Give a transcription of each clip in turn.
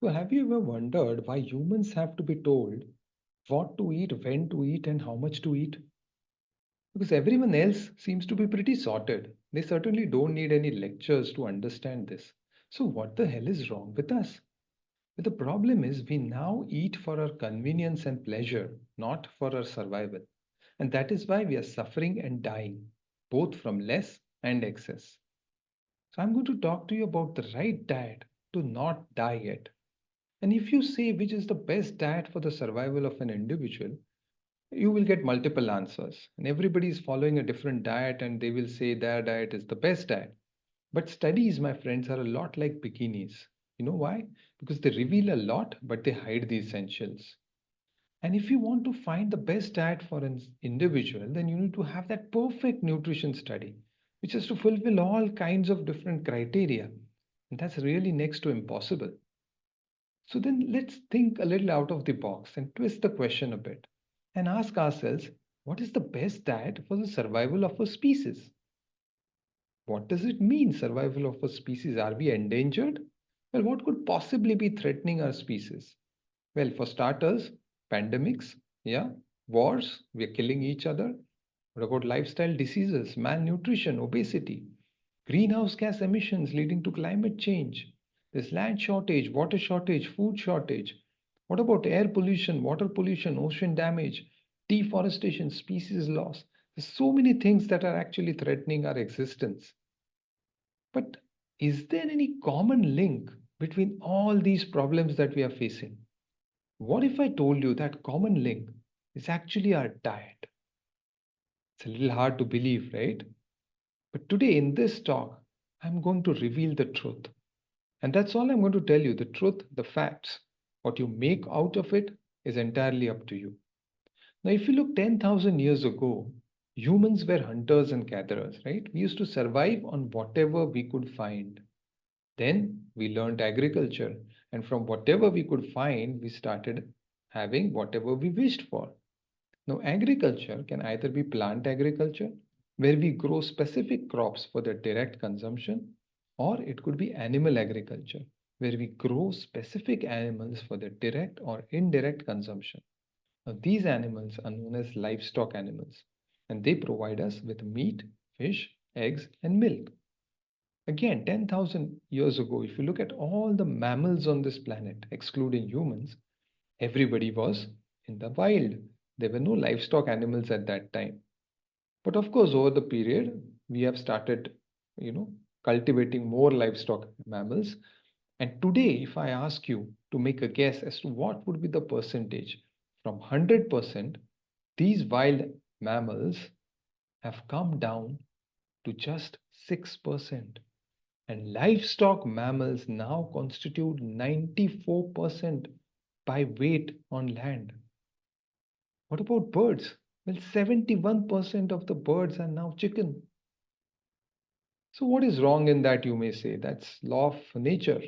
So, have you ever wondered why humans have to be told what to eat, when to eat, and how much to eat? Because everyone else seems to be pretty sorted. They certainly don't need any lectures to understand this. So, what the hell is wrong with us? But the problem is, we now eat for our convenience and pleasure, not for our survival. And that is why we are suffering and dying, both from less and excess. So, I'm going to talk to you about the right diet to not die yet. And if you say which is the best diet for the survival of an individual, you will get multiple answers. And everybody is following a different diet and they will say their diet is the best diet. But studies, my friends, are a lot like bikinis. You know why? Because they reveal a lot, but they hide the essentials. And if you want to find the best diet for an individual, then you need to have that perfect nutrition study, which is to fulfill all kinds of different criteria. And that's really next to impossible. So then let's think a little out of the box and twist the question a bit and ask ourselves, what is the best diet for the survival of a species? What does it mean, survival of a species? Are we endangered? Well, what could possibly be threatening our species? Well, for starters, pandemics, yeah, wars, we are killing each other. What about lifestyle diseases, malnutrition, obesity, greenhouse gas emissions leading to climate change? There's land shortage, water shortage, food shortage. What about air pollution, water pollution, ocean damage, deforestation, species loss? There's so many things that are actually threatening our existence. But is there any common link between all these problems that we are facing? What if I told you that common link is actually our diet? It's a little hard to believe, right? But today in this talk, I'm going to reveal the truth. And that's all I'm going to tell you, the truth, the facts. What you make out of it is entirely up to you. Now, if you look 10,000 years ago, humans were hunters and gatherers, right? We used to survive on whatever we could find. Then we learned agriculture, and from whatever we could find, we started having whatever we wished for. Now, agriculture can either be plant agriculture, where we grow specific crops for their direct consumption, or it could be animal agriculture, where we grow specific animals for their direct or indirect consumption. Now, these animals are known as livestock animals, and they provide us with meat, fish, eggs, and milk. Again, 10,000 years ago, if you look at all the mammals on this planet, excluding humans, everybody was in the wild. There were no livestock animals at that time. But of course, over the period, we have started, you know, cultivating more livestock mammals. And today, if I ask you to make a guess as to what would be the percentage, from 100%, these wild mammals have come down to just 6%. And livestock mammals now constitute 94% by weight on land. What about birds? Well, 71% of the birds are now chicken. So, what is wrong in that, you may say? That's law of nature.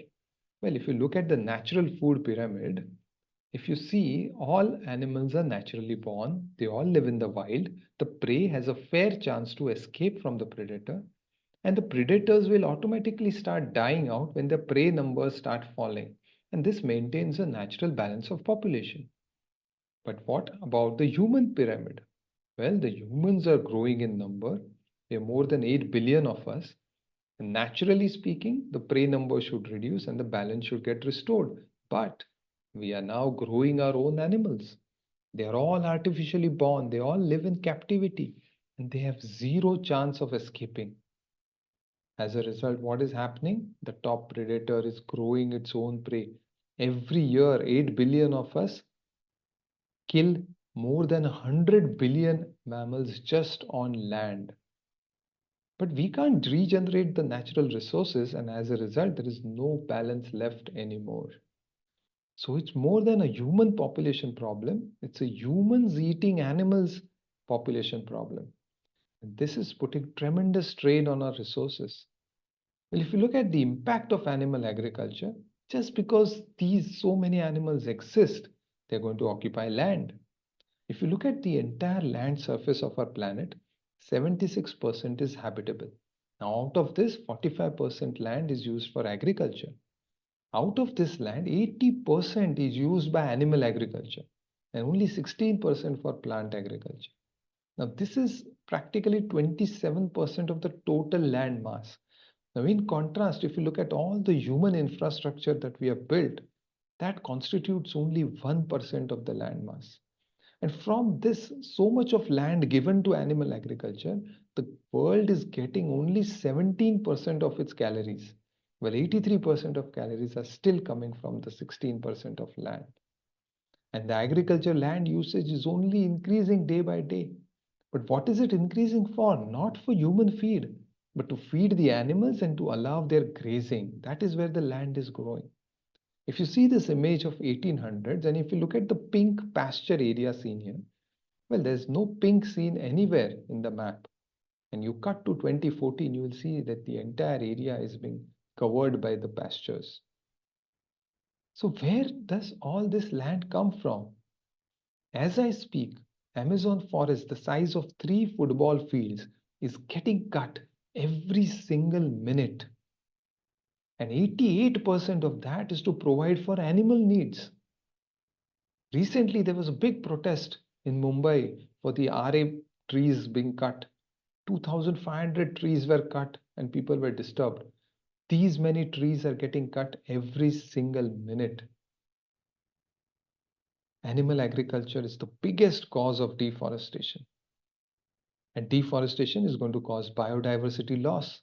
Well, if you look at the natural food pyramid, if you see all animals are naturally born, they all live in the wild, the prey has a fair chance to escape from the predator, and the predators will automatically start dying out when the prey numbers start falling. And this maintains a natural balance of population. But what about the human pyramid? Well, the humans are growing in number. There are more than 8 billion of us. And naturally speaking, the prey number should reduce and the balance should get restored. But we are now growing our own animals. They are all artificially born. They all live in captivity and they have zero chance of escaping. As a result, what is happening? The top predator is growing its own prey. Every year, 8 billion of us kill more than 100 billion mammals just on land. But we can't regenerate the natural resources, and as a result, there is no balance left anymore. So it's more than a human population problem, it's a humans eating animals population problem. And this is putting tremendous strain on our resources. Well, if you look at the impact of animal agriculture, just because these so many animals exist, they're going to occupy land. If you look at the entire land surface of our planet, 76% is habitable. Now, out of this, 45% land is used for agriculture. Out of this land, 80% is used by animal agriculture and only 16% for plant agriculture. Now, this is practically 27% of the total land mass. Now, in contrast, if you look at all the human infrastructure that we have built, that constitutes only 1% of the land mass. And from this, so much of land given to animal agriculture, the world is getting only 17% of its calories, while 83% of calories are still coming from the 16% of land. And the agriculture land usage is only increasing day by day. But what is it increasing for? Not for human feed, but to feed the animals and to allow their grazing. That is where the land is growing. If you see this image of 1800s, and if you look at the pink pasture area seen here, well, there's no pink seen anywhere in the map. And you cut to 2014, you will see that the entire area is being covered by the pastures. So where does all this land come from? As I speak, Amazon forest the size of 3 football fields is getting cut every single minute. And 88% of that is to provide for animal needs. Recently, there was a big protest in Mumbai for the RA trees being cut. 2,500 trees were cut and people were disturbed. These many trees are getting cut every single minute. Animal agriculture is the biggest cause of deforestation. And deforestation is going to cause biodiversity loss.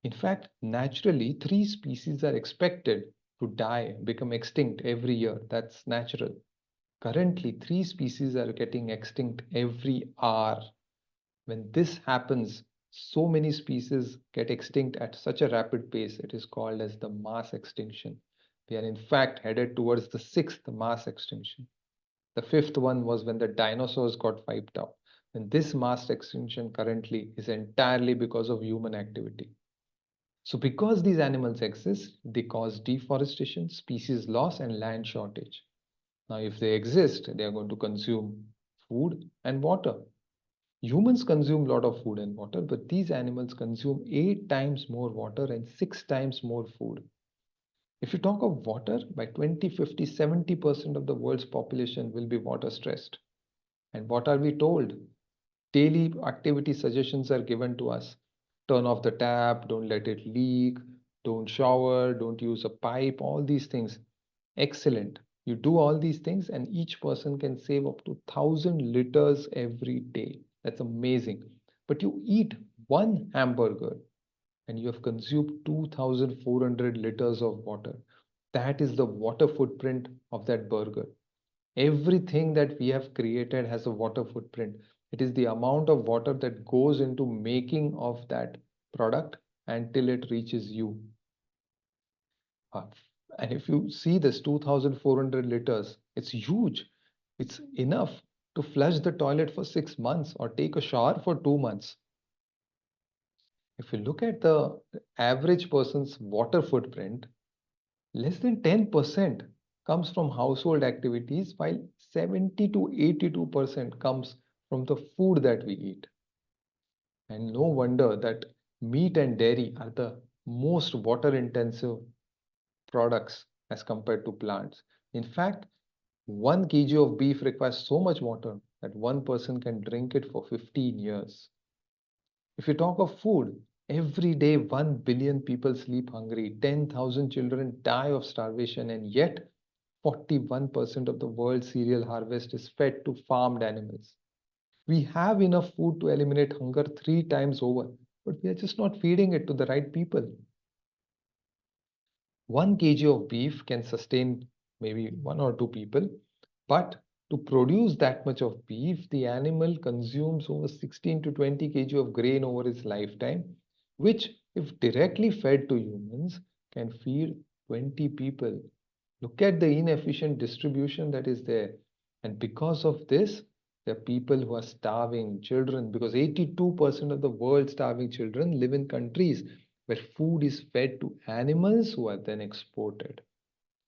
In fact, naturally, 3 species are expected to die, become extinct every year. That's natural. Currently, 3 species are getting extinct every hour. When this happens, so many species get extinct at such a rapid pace, it is called as the mass extinction. We are in fact headed towards the 6th mass extinction. The 5th one was when the dinosaurs got wiped out. And this mass extinction currently is entirely because of human activity. So because these animals exist, they cause deforestation, species loss, and land shortage. Now, if they exist, they are going to consume food and water. Humans consume a lot of food and water, but these animals consume 8 times more water and 6 times more food. If you talk of water, by 2050, 70% of the world's population will be water stressed. And what are we told? Daily activity suggestions are given to us. Turn off the tap, don't let it leak, don't shower, don't use a pipe, all these things. Excellent. You do all these things, and each person can save up to 1,000 liters every day. That's amazing. But you eat one hamburger and you have consumed 2,400 liters of water. That is the water footprint of that burger. Everything that we have created has a water footprint. It is the amount of water that goes into making of that product until it reaches you. Uh, And if you see this 2,400 liters, it's huge. It's enough to flush the toilet for 6 months or take a shower for 2 months. If you look at the average person's water footprint, less than 10% comes from household activities, while 70 to 82% comes from the food that we eat. And no wonder that meat and dairy are the most water intensive products as compared to plants. In fact, 1 kg of beef requires so much water that one person can drink it for 15 years. If you talk of food, every day 1 billion people sleep hungry, 10,000 children die of starvation, and yet 41% of the world's cereal harvest is fed to farmed animals. We have enough food to eliminate hunger 3 times over, but we are just not feeding it to the right people. 1 kg of beef can sustain maybe 1 or 2 people, but to produce that much of beef, the animal consumes over 16 to 20 kg of grain over its lifetime, which, if directly fed to humans, can feed 20 people. Look at the inefficient distribution that is there. And because of this, there are people who are starving, children, because 82% of the world's starving children live in countries where food is fed to animals who are then exported.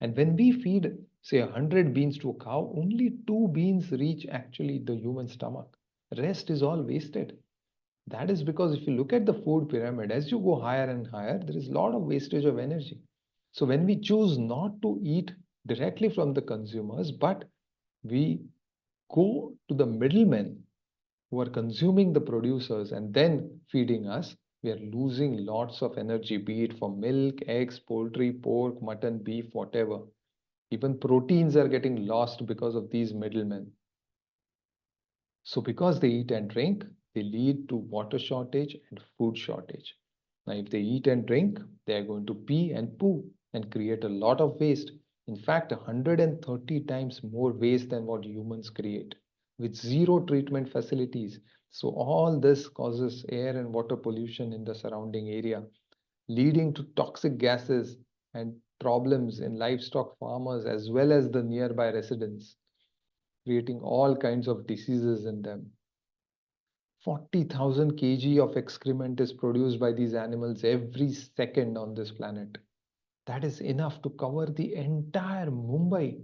And when we feed, say, 100 beans to a cow, only 2 beans reach actually the human stomach. Rest is all wasted. That is because if you look at the food pyramid, as you go higher and higher, there is a lot of wastage of energy. So when we choose not to eat directly from the consumers, but we go to the middlemen who are consuming the producers and then feeding us, we are losing lots of energy, be it for milk, eggs, poultry, pork, mutton, beef, whatever. Even proteins are getting lost because of these middlemen. So because they eat and drink, they lead to water shortage and food shortage. Now, if they eat and drink, they are going to pee and poo and create a lot of waste. In fact, 130 times more waste than what humans create with zero treatment facilities. So all this causes air and water pollution in the surrounding area, leading to toxic gases and problems in livestock farmers as well as the nearby residents, creating all kinds of diseases in them. 40,000 kg of excrement is produced by these animals every second on this planet. That is enough to cover the entire Mumbai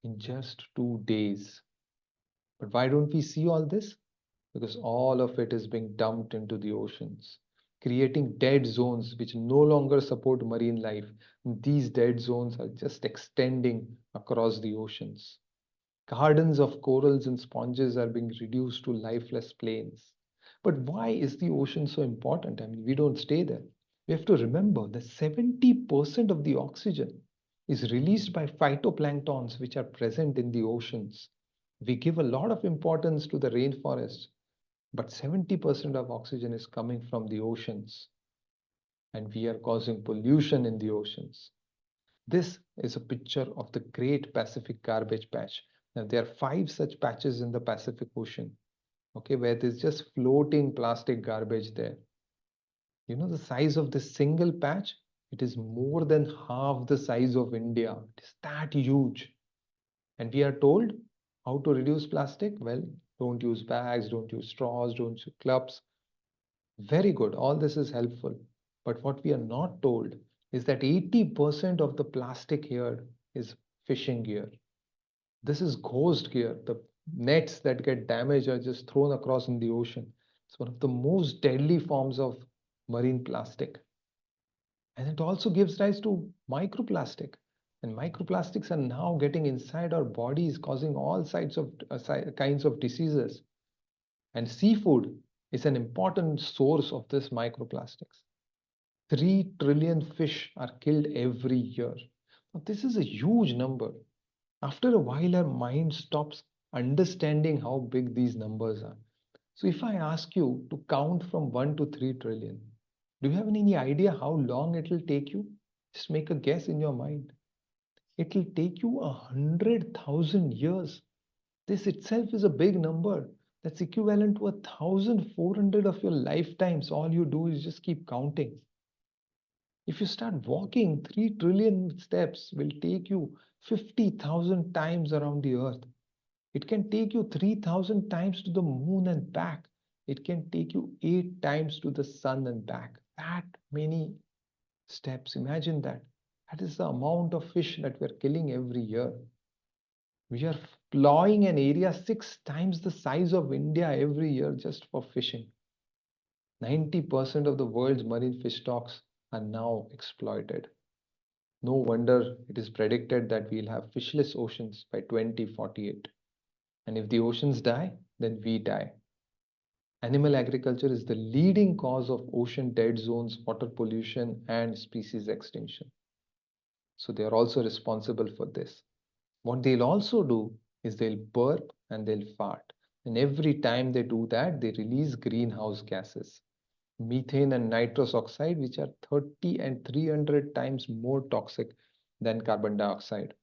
in just 2 days. But why don't we see all this? Because all of it is being dumped into the oceans, creating dead zones which no longer support marine life. These dead zones are just extending across the oceans. Gardens of corals and sponges are being reduced to lifeless plains. But why is the ocean so important? I mean, we don't stay there. We have to remember that 70% of the oxygen is released by phytoplanktons which are present in the oceans. We give a lot of importance to the rainforests, but 70% of oxygen is coming from the oceans, and we are causing pollution in the oceans. This is a picture of the Great Pacific Garbage Patch. Now, there are five such patches in the Pacific Ocean, okay, where there's just floating plastic garbage there. You know the size of this single patch? It is more than half the size of India. It is that huge. And we are told how to reduce plastic? Well, don't use bags, don't use straws, don't use cups. Very good. All this is helpful. But what we are not told is that 80% of the plastic here is fishing gear. This is ghost gear. The nets that get damaged are just thrown across in the ocean. It's one of the most deadly forms of marine plastic. And it also gives rise to microplastic. And microplastics are now getting inside our bodies, causing all kinds of diseases. And seafood is an important source of this microplastics. 3 trillion fish are killed every year. Now, this is a huge number. After a while, our mind stops understanding how big these numbers are. So, if I ask you to count from 1 to 3 trillion, do you have any idea how long it will take you? Just make a guess in your mind. It will take you 100,000 years. This itself is a big number. That's equivalent to 1,400 of your lifetimes. All you do is just keep counting. If you start walking, 3 trillion steps will take you 50,000 times around the earth. It can take you 3,000 times to the moon and back. It can take you 8 times to the sun and back. That many steps. Imagine that. That is the amount of fish that we're killing every year. We are plowing an area 6 times the size of India every year just for fishing. 90% of the world's marine fish stocks are now exploited. No wonder it is predicted that we'll have fishless oceans by 2048. And if the oceans die, then we die. Animal agriculture is the leading cause of ocean dead zones, water pollution, and species extinction. So they are also responsible for this. What they'll also do is they'll burp and they'll fart. And every time they do that, they release greenhouse gases, methane and nitrous oxide, which are 30 and 300 times more toxic than carbon dioxide.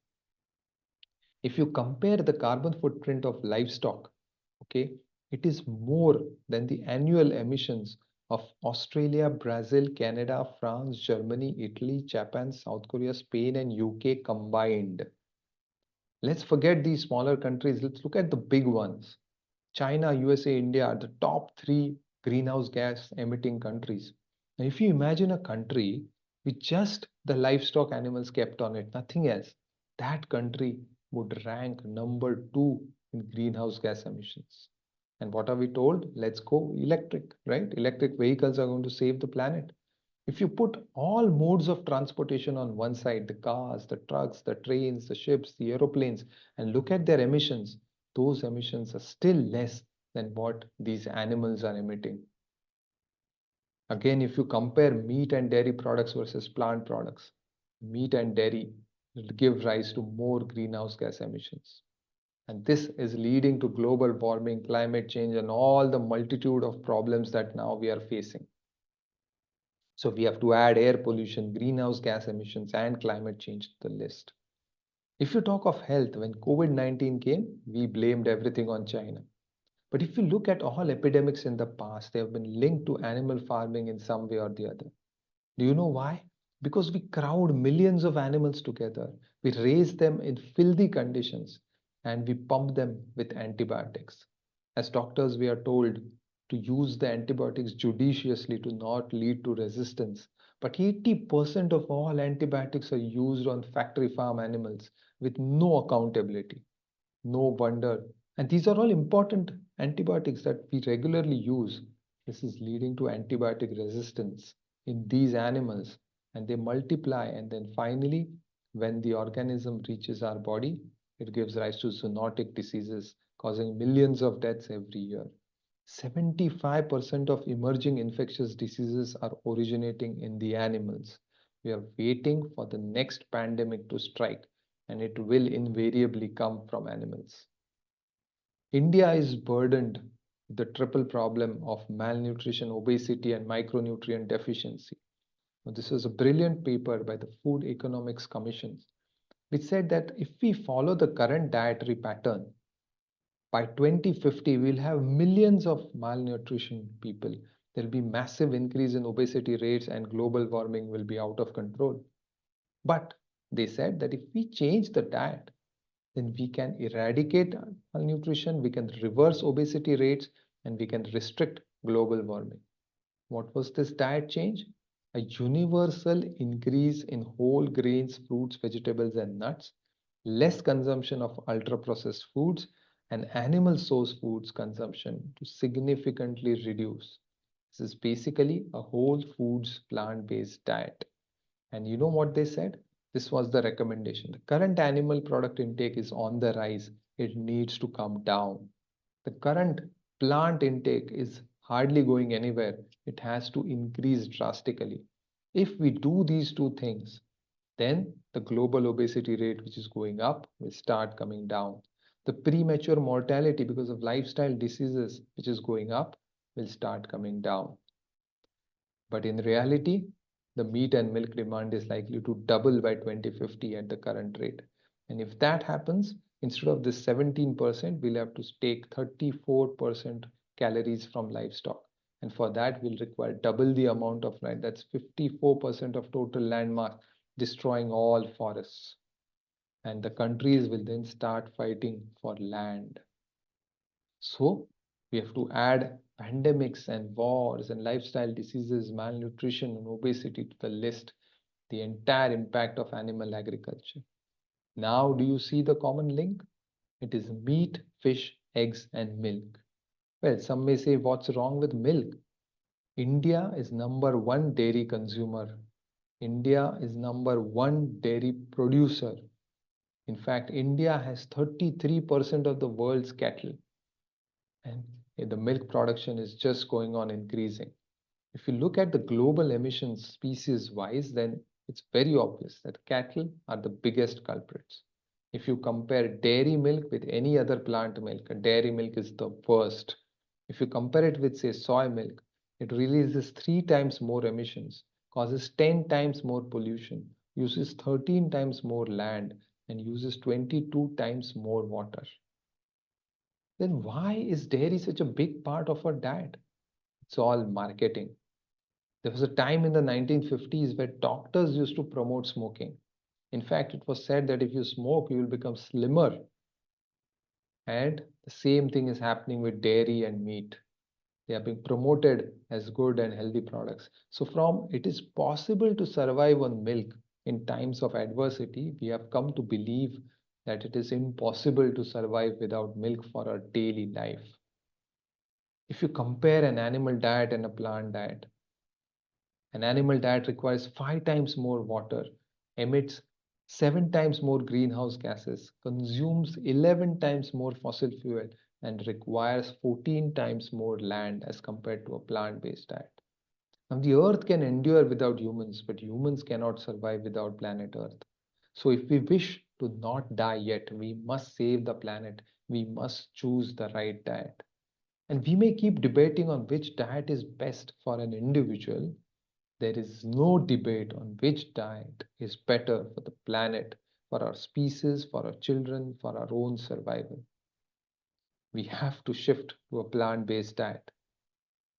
If you compare the carbon footprint of livestock, okay, it is more than the annual emissions of Australia, Brazil, Canada, France, Germany, Italy, Japan, South Korea, Spain, and UK combined. Let's forget these smaller countries. Let's look at the big ones. China, USA, India are the top three greenhouse gas emitting countries. Now, if you imagine a country with just the livestock animals kept on it, nothing else, that country would rank number two in greenhouse gas emissions. And what are we told? Let's go electric, right? Electric vehicles are going to save the planet. If you put all modes of transportation on one side, the cars, the trucks, the trains, the ships, the aeroplanes, and look at their emissions, those emissions are still less than what these animals are emitting. Again, if you compare meat and dairy products versus plant products, meat and dairy will give rise to more greenhouse gas emissions. And this is leading to global warming, climate change, and all the multitude of problems that now we are facing. So we have to add air pollution, greenhouse gas emissions, and climate change to the list. If you talk of health, when COVID 19 came, we blamed everything on China. But if you look at all epidemics in the past, they have been linked to animal farming in some way or the other. Do you know why? Because we crowd millions of animals together, we raise them in filthy conditions, and we pump them with antibiotics. As doctors, we are told to use the antibiotics judiciously to not lead to resistance. But 80% of all antibiotics are used on factory farm animals with no accountability. No wonder. And these are all important antibiotics that we regularly use. This is leading to antibiotic resistance in these animals, and they multiply. And then finally, when the organism reaches our body, it gives rise to zoonotic diseases, causing millions of deaths every year. 75% of emerging infectious diseases are originating in the animals. We are waiting for the next pandemic to strike, and it will invariably come from animals. India is burdened with the triple problem of malnutrition, obesity, and micronutrient deficiency. Now, this was a brilliant paper by the Food Economics Commission, which said that if we follow the current dietary pattern, by 2050, we'll have millions of malnutrition people. There'll be massive increase in obesity rates and global warming will be out of control. But they said that if we change the diet, then we can eradicate malnutrition, we can reverse obesity rates, and we can restrict global warming. What was this diet change? A universal increase in whole grains, fruits, vegetables, and nuts, less consumption of ultra processed foods, and animal source foods consumption to significantly reduce. This is basically a whole foods plant based diet. And you know what they said? This was the recommendation. The current animal product intake is on the rise. It needs to come down. The current plant intake is hardly going anywhere. It has to increase drastically. If we do these two things, then the global obesity rate, which is going up, will start coming down. The premature mortality because of lifestyle diseases, which is going up, will start coming down. But in reality, the meat and milk demand is likely to double by 2050 at the current rate. And if that happens, instead of this 17%, we'll have to take 34% calories from livestock. And for that, we'll require double the amount of land. That's 54% of total land mass, destroying all forests. And the countries will then start fighting for land. So we have to add pandemics and wars and lifestyle diseases, malnutrition and obesity to the list, the entire impact of animal agriculture. Now, do you see the common link? It is meat, fish, eggs, and milk. Well, some may say, what's wrong with milk? India is number one dairy consumer. India is number one dairy producer. In fact, India has 33% of the world's cattle. And the milk production is just going on increasing. If you look at the global emissions species wise, then it's very obvious that cattle are the biggest culprits. If you compare dairy milk with any other plant milk, dairy milk is the worst. If you compare it with, say, soy milk, it releases 3 times more emissions, causes 10 times more pollution, uses 13 times more land, and uses 22 times more water. Then why is dairy such a big part of our diet? It's all marketing. There was a time in the 1950s where doctors used to promote smoking. In fact, it was said that if you smoke, you will become slimmer. And the same thing is happening with dairy and meat. They are being promoted as good and healthy products. So from it is possible to survive on milk in times of adversity, we have come to believe that it is impossible to survive without milk for our daily life. If you compare an animal diet and a plant diet, An animal diet requires 5 times more water, emits 7 times more greenhouse gases, consumes 11 times more fossil fuel, and requires 14 times more land as compared to a plant based diet. Now, the earth can endure without humans, but humans cannot survive without planet Earth. So, if we wish to not die yet, we must save the planet. We must choose the right diet. And we may keep debating on which diet is best for an individual. There is no debate on which diet is better for the planet, for our species, for our children, for our own survival. We have to shift to a plant based diet.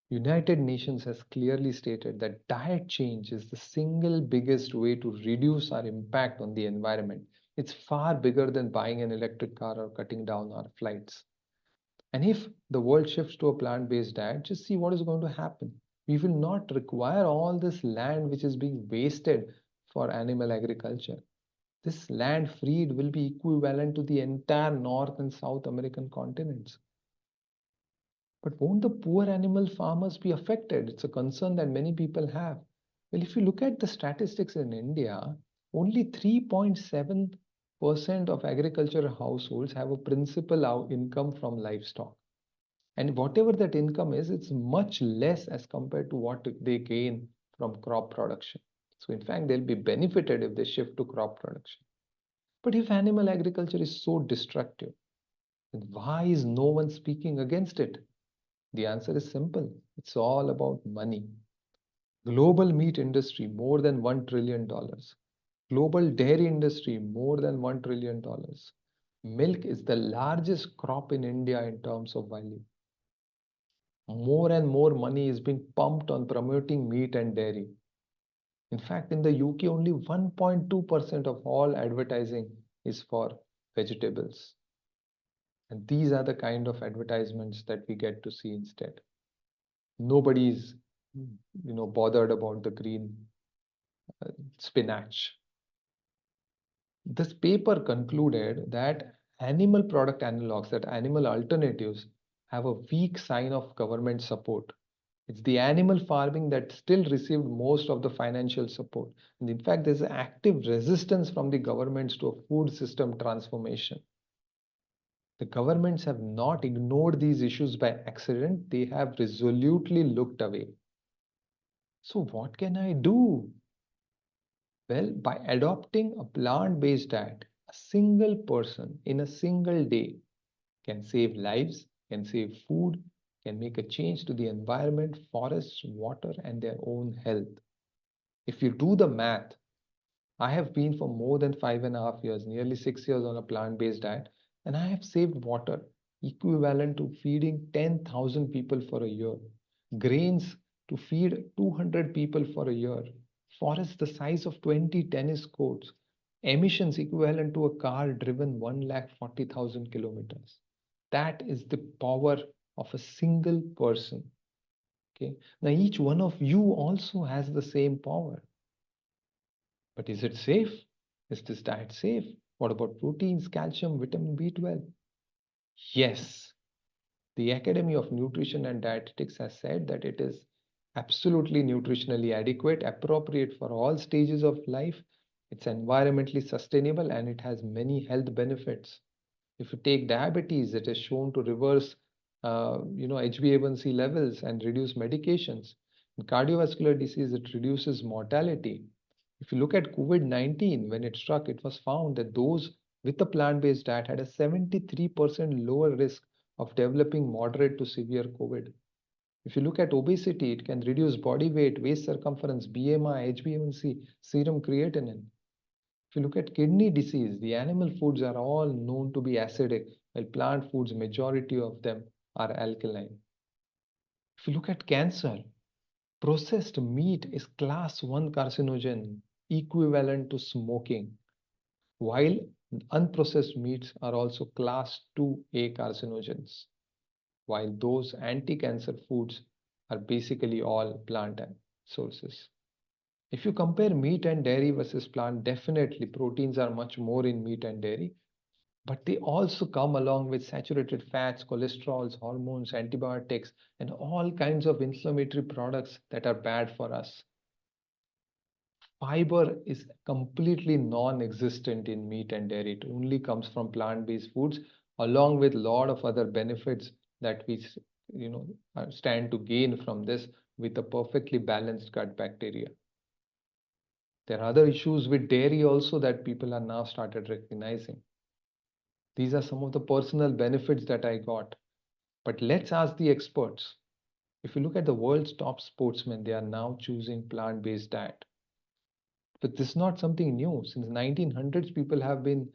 United Nations has clearly stated that diet change is the single biggest way to reduce our impact on the environment. It's far bigger than buying an electric car or cutting down our flights. And if the world shifts to a plant based diet, just see what is going to happen. We will not require all this land which is being wasted for animal agriculture. This land freed will be equivalent to the entire North and South American continents. But won't the poor animal farmers be affected? It's a concern that many people have. Well, if you look at the statistics in India, only 3.7% of agricultural households have a principal income from livestock. And whatever that income is, it's much less as compared to what they gain from crop production. So, in fact, they'll be benefited if they shift to crop production. But if animal agriculture is so destructive, then why is no one speaking against it? The answer is simple. It's all about money. Global meat industry more than $1 trillion. Global dairy industry more than $1 trillion. Milk is the largest crop in India in terms of value. More and more money is being pumped on promoting meat and dairy. In fact, in the UK, only 1.2% of all advertising is for vegetables. And these are the kind of advertisements that we get to see instead. Nobody's bothered about the green spinach. This paper concluded that animal product analogs, that animal alternatives, have a weak sign of government support. It's the animal farming that still received most of the financial support. And in fact, there's an active resistance from the governments to a food system transformation. The governments have not ignored these issues by accident, they have resolutely looked away. So, what can I do? Well, by adopting a plant based diet, a single person in a single day can save lives, can save food, can make a change to the environment, forests, water, and their own health. If you do the math, I have been for more than 5.5 years, nearly 6 years on a plant based diet, and I have saved water equivalent to feeding 10,000 people for a year, grains to feed 200 people for a year, forests the size of 20 tennis courts, emissions equivalent to a car driven 140,000 kilometers. That is the power of a single person. Okay. Now, each one of you also has the same power. But is it safe? Is this diet safe? What about proteins, calcium, vitamin B12? Yes, the Academy of Nutrition and Dietetics has said that it is absolutely nutritionally adequate, appropriate for all stages of life. It's environmentally sustainable and it has many health benefits. If you take diabetes, it is shown to reverse, HbA1c levels and reduce medications. In cardiovascular disease, it reduces mortality. If you look at COVID-19, when it struck, it was found that those with a plant-based diet had a 73% lower risk of developing moderate to severe COVID. If you look at obesity, it can reduce body weight, waist circumference, BMI, HbA1c, serum creatinine. If you look at kidney disease, the animal foods are all known to be acidic, while plant foods, majority of them are alkaline. If you look at cancer, processed meat is class 1 carcinogen, equivalent to smoking, while unprocessed meats are also class 2A carcinogens, while those anti-cancer foods are basically all plant sources. If you compare meat and dairy versus plant, definitely proteins are much more in meat and dairy, but they also come along with saturated fats, cholesterols, hormones, antibiotics, and all kinds of inflammatory products that are bad for us. Fiber is completely non-existent in meat and dairy. It only comes from plant-based foods, along with a lot of other benefits that you know, stand to gain from this with a perfectly balanced gut bacteria. There are other issues with dairy also that people are now started recognizing. These are some of the personal benefits that I got. But let's ask the experts. If you look at the world's top sportsmen, they are now choosing plant-based diet. But this is not something new. Since 1900s, people have been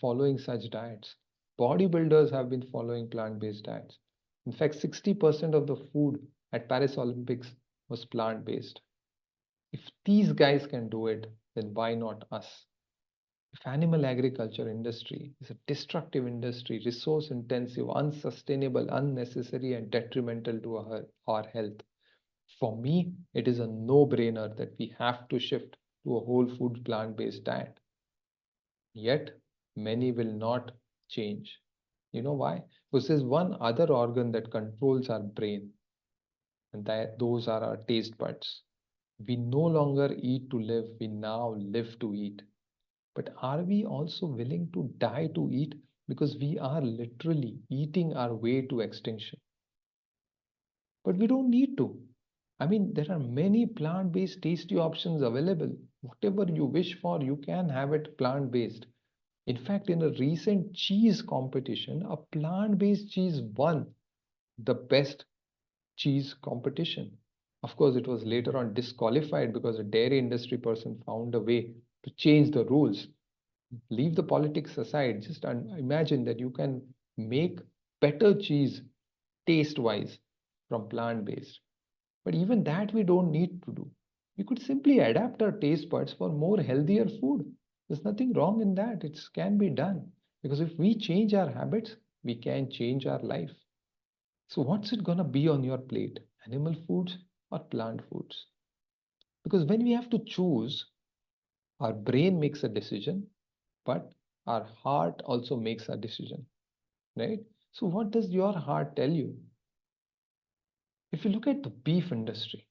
following such diets. Bodybuilders have been following plant-based diets. In fact, 60% of the food at Paris Olympics was plant-based. If these guys can do it, then why not us? If animal agriculture industry is a destructive industry, resource intensive, unsustainable, unnecessary, and detrimental to our health, for me, it is a no-brainer that we have to shift to a whole food plant-based diet. Yet, many will not change. You know why? Because there's one other organ that controls our brain, and those are our taste buds. We no longer eat to live, we now live to eat. But are we also willing to die to eat? Because we are literally eating our way to extinction. But we don't need to. I mean, there are many plant based tasty options available. Whatever you wish for, you can have it plant based. In fact, in a recent cheese competition, a plant based cheese won the best cheese competition. Of course, it was later on disqualified because a dairy industry person found a way to change the rules. Leave the politics aside, just imagine that you can make better cheese taste wise from plant based. But even that we don't need to do. We could simply adapt our taste buds for more healthier food. There's nothing wrong in that. It can be done. Because if we change our habits, we can change our life. So, what's it gonna be on your plate? Animal foods or plant foods? Because when we have to choose, our brain makes a decision, but our heart also makes a decision, right? So, what does your heart tell you? If you look at the beef industry,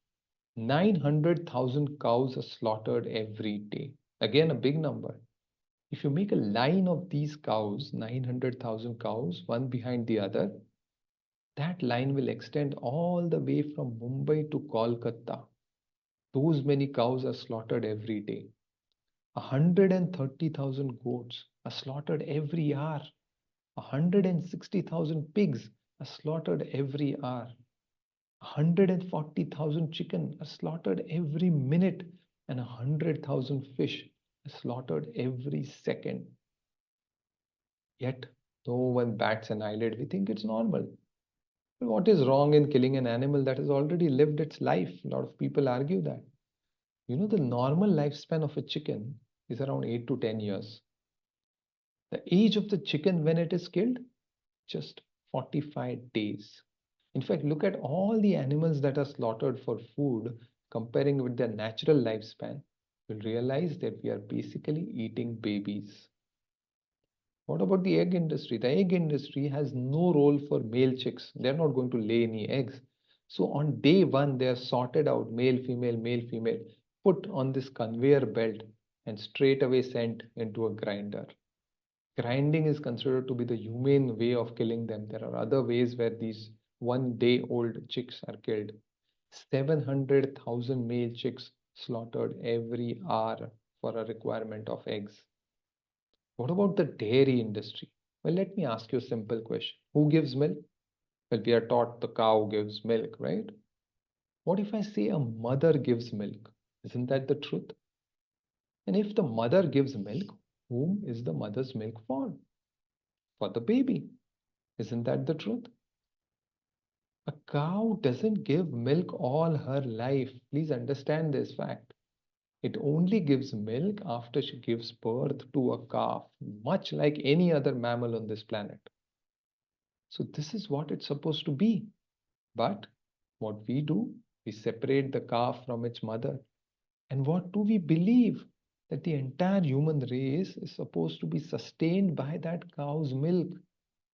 900,000 cows are slaughtered every day. Again, a big number. If you make a line of these cows, 900,000 cows, one behind the other, that line will extend all the way from Mumbai to Kolkata. Those many cows are slaughtered every day. 130,000 goats are slaughtered every hour. 160,000 pigs are slaughtered every hour. 140,000 chicken are slaughtered every minute, and 100,000 fish are slaughtered every second. Yet, no one bats an eyelid. We think it's normal. But what is wrong in killing an animal that has already lived its life? A lot of people argue that. You know, the normal lifespan of a chicken is around 8 to 10 years. The age of the chicken when it is killed, just 45 days. In fact, look at all the animals that are slaughtered for food, comparing with their natural lifespan, you'll realize that we are basically eating babies. What about the egg industry? The egg industry has no role for male chicks. They're not going to lay any eggs. So on day one, they are sorted out male, female, put on this conveyor belt and straight away sent into a grinder. Grinding is considered to be the humane way of killing them. There are other ways where these 1 day old chicks are killed. 700,000 male chicks slaughtered every hour for a requirement of eggs. What about the dairy industry? Well, let me ask you a simple question. Who gives milk? Well, we are taught the cow gives milk, right? What if I say a mother gives milk? Isn't that the truth? And if the mother gives milk, whom is the mother's milk for? For the baby. Isn't that the truth? A cow doesn't give milk all her life. Please understand this fact. It only gives milk after she gives birth to a calf, much like any other mammal on this planet. So, this is what it's supposed to be. But what we do, we separate the calf from its mother. And what do we believe? That the entire human race is supposed to be sustained by that cow's milk.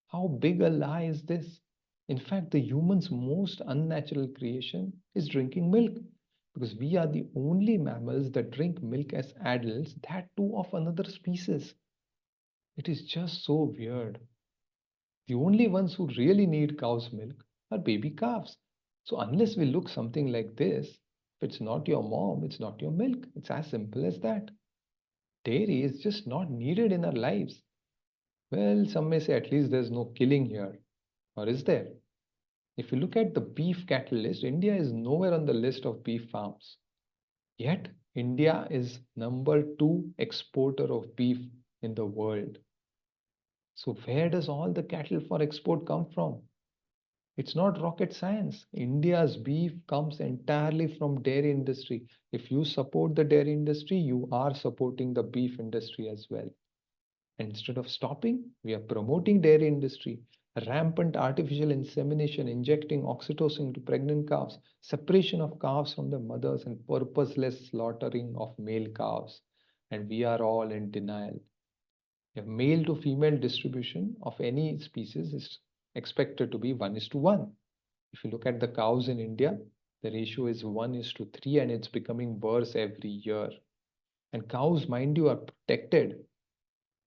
How big a lie is this? In fact, the human's most unnatural creation is drinking milk. because we are the only mammals that drink milk as adults, that too of another species. It is just so weird. The only ones who really need cow's milk are baby calves. So, unless we look something like this, if it's not your mom, it's not your milk. It's as simple as that. Dairy is just not needed in our lives. Well, some may say at least there's no killing here. Or is there? If you look at the beef cattle list, India is nowhere on the list of beef farms. Yet, India is number two exporter of beef in the world. So, where does all the cattle for export come from? It's not rocket science. India's beef comes entirely from dairy industry. If you support the dairy industry, you are supporting the beef industry as well. And instead of stopping, we are promoting dairy industry, rampant artificial insemination, injecting oxytocin to pregnant calves, separation of calves from their mothers, and purposeless slaughtering of male calves. And we are all in denial. A male to female distribution of any species is expected to be 1 is to 1. If you look at the cows in India, the ratio is 1 is to 3, and it's becoming worse every year. And cows, mind you, are protected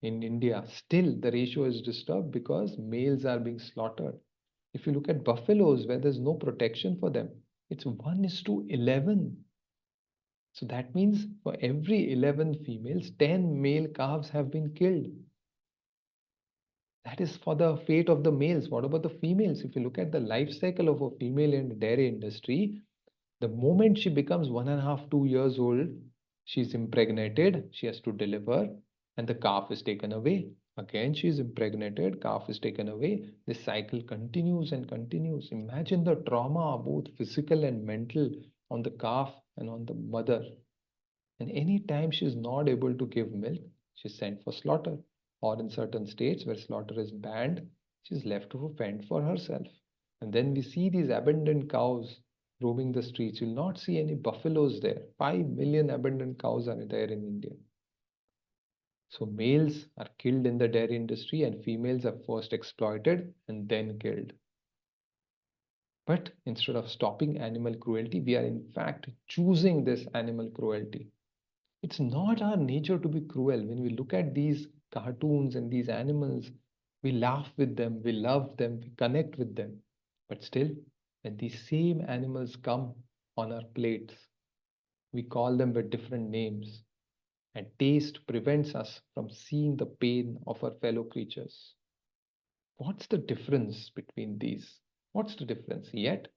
in India. Still, the ratio is disturbed because males are being slaughtered. If you look at buffaloes where there's no protection for them, it's 1 is to 11. So that means for every 11 females, 10 male calves have been killed. That is for the fate of the males. What about the females? If you look at the life cycle of a female in the dairy industry, the moment she becomes 1.5, 2 years old, she's impregnated, she has to deliver, and the calf is taken away. Again, she is impregnated, calf is taken away. This cycle continues and continues. Imagine the trauma, both physical and mental, on the calf and on the mother. And any time she is not able to give milk, she's sent for slaughter. Or in certain states where slaughter is banned, she's left to fend for herself. And then we see these abandoned cows roaming the streets. You'll not see any buffaloes there. 5 million abandoned cows are there in India. So males are killed in the dairy industry and females are first exploited and then killed. But instead of stopping animal cruelty, we are in fact choosing this animal cruelty. It's not our nature to be cruel. When we look at these cartoons and these animals, we laugh with them, we love them, we connect with them. But still, when these same animals come on our plates, we call them with different names. And taste prevents us from seeing the pain of our fellow creatures. What's the difference between these? What's the difference? Yet,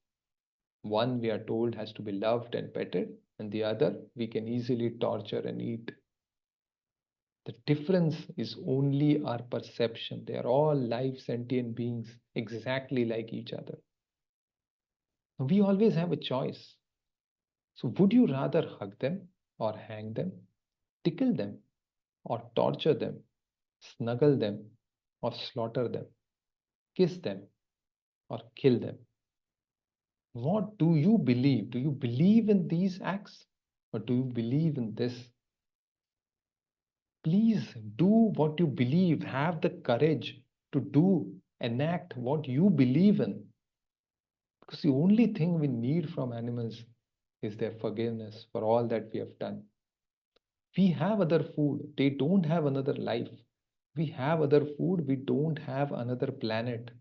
one we are told has to be loved and petted, and the other we can easily torture and eat. The difference is only our perception. They are all live sentient beings exactly like each other. We always have a choice. So, would you rather hug them or hang them, tickle them or torture them, snuggle them or slaughter them, kiss them or kill them? What do you believe? Do you believe in these acts or do you believe in this? Please do what you believe. Have the courage to do, enact what you believe in. Because the only thing we need from animals is their forgiveness for all that we have done. We have other food, they don't have another life. We have other food, we don't have another planet.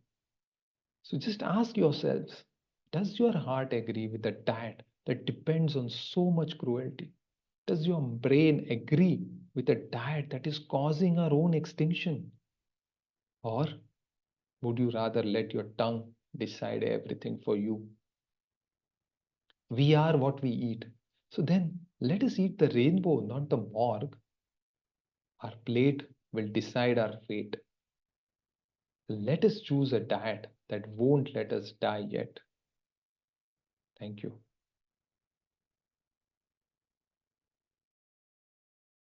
So just ask yourselves, does your heart agree with a diet that depends on so much cruelty? Does your brain agree with a diet that is causing our own extinction? Or would you rather let your tongue decide everything for you? We are what we eat. So then let us eat the rainbow, not the morgue. Our plate will decide our fate. Let us choose a diet that won't let us die yet. Thank you.